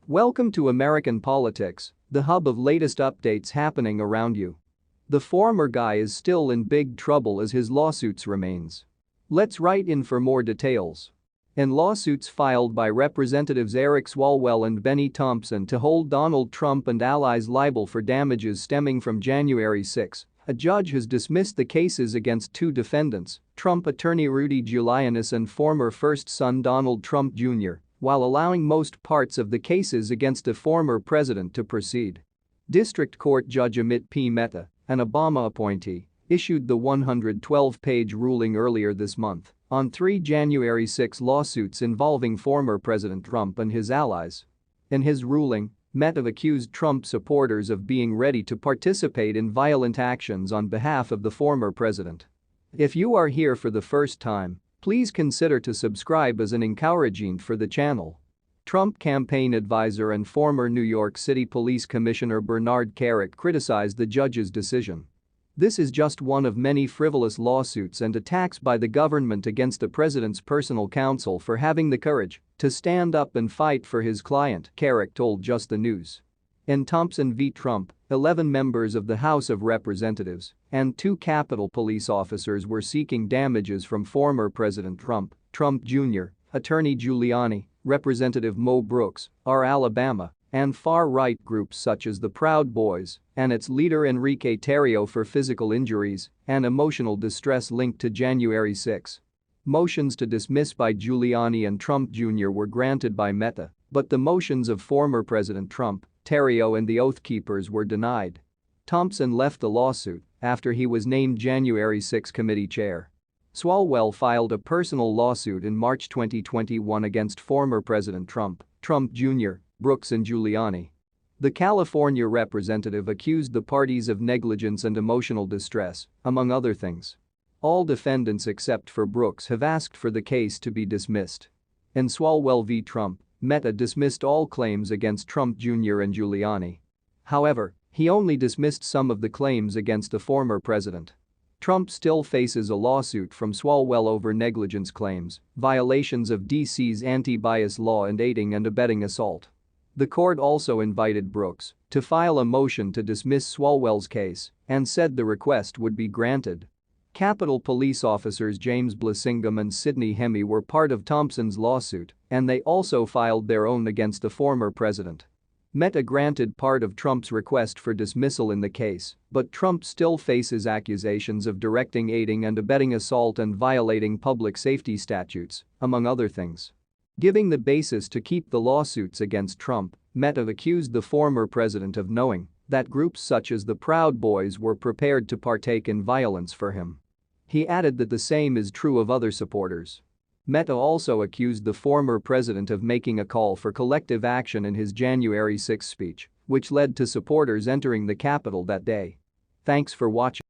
Welcome to American Politics, the hub of latest updates happening around you. The former guy is still in big trouble as his lawsuits remains. Let's write in for more details. In lawsuits filed by Representatives Eric Swalwell and Benny Thompson to hold Donald Trump and allies liable for damages stemming from January 6, a judge has dismissed the cases against two defendants, Trump attorney Rudy Giuliani and former first son Donald Trump Jr., while allowing most parts of the cases against the former president to proceed. District Court Judge Amit P. Mehta, an Obama appointee, issued the 112-page ruling earlier this month on three January 6 lawsuits involving former President Trump and his allies. In his ruling, Mehta accused Trump supporters of being ready to participate in violent actions on behalf of the former president. If you are here for the first time, please consider to subscribe as an encouragement for the channel. Trump campaign advisor and former New York City Police Commissioner Bernard Kerik criticized the judge's decision. This is just one of many frivolous lawsuits and attacks by the government against the president's personal counsel for having the courage to stand up and fight for his client, Kerik told Just the News. In Thompson v. Trump, 11 members of the House of Representatives and two Capitol Police officers were seeking damages from former President Trump, Trump Jr., Attorney Giuliani, Representative Mo Brooks, R. Alabama, and far-right groups such as the Proud Boys and its leader Enrique Tarrio for physical injuries and emotional distress linked to January 6. Motions to dismiss by Giuliani and Trump Jr. were granted by Mehta, but the motions of former President Trump, Tarrio and the Oath Keepers were denied. Thompson left the lawsuit after he was named January 6 committee chair. Swalwell filed a personal lawsuit in March 2021 against former President Trump, Trump Jr., Brooks and Giuliani. The California representative accused the parties of negligence and emotional distress, among other things. All defendants except for Brooks have asked for the case to be dismissed. In Swalwell v. Trump, Mehta dismissed all claims against Trump Jr. and Giuliani. However, he only dismissed some of the claims against the former president. Trump still faces a lawsuit from Swalwell over negligence claims, violations of D.C.'s anti-bias law and aiding and abetting assault. The court also invited Brooks to file a motion to dismiss Swalwell's case and said the request would be granted. Capitol Police officers James Blasingame and Sidney Hemi were part of Thompson's lawsuit, and they also filed their own against the former president. Mehta granted part of Trump's request for dismissal in the case, but Trump still faces accusations of directing aiding and abetting assault and violating public safety statutes, among other things. Giving the basis to keep the lawsuits against Trump, Mehta accused the former president of knowing that groups such as the Proud Boys were prepared to partake in violence for him. He added that the same is true of other supporters. Mehta also accused the former president of making a call for collective action in his January 6 speech, which led to supporters entering the Capitol that day. Thanks for watching.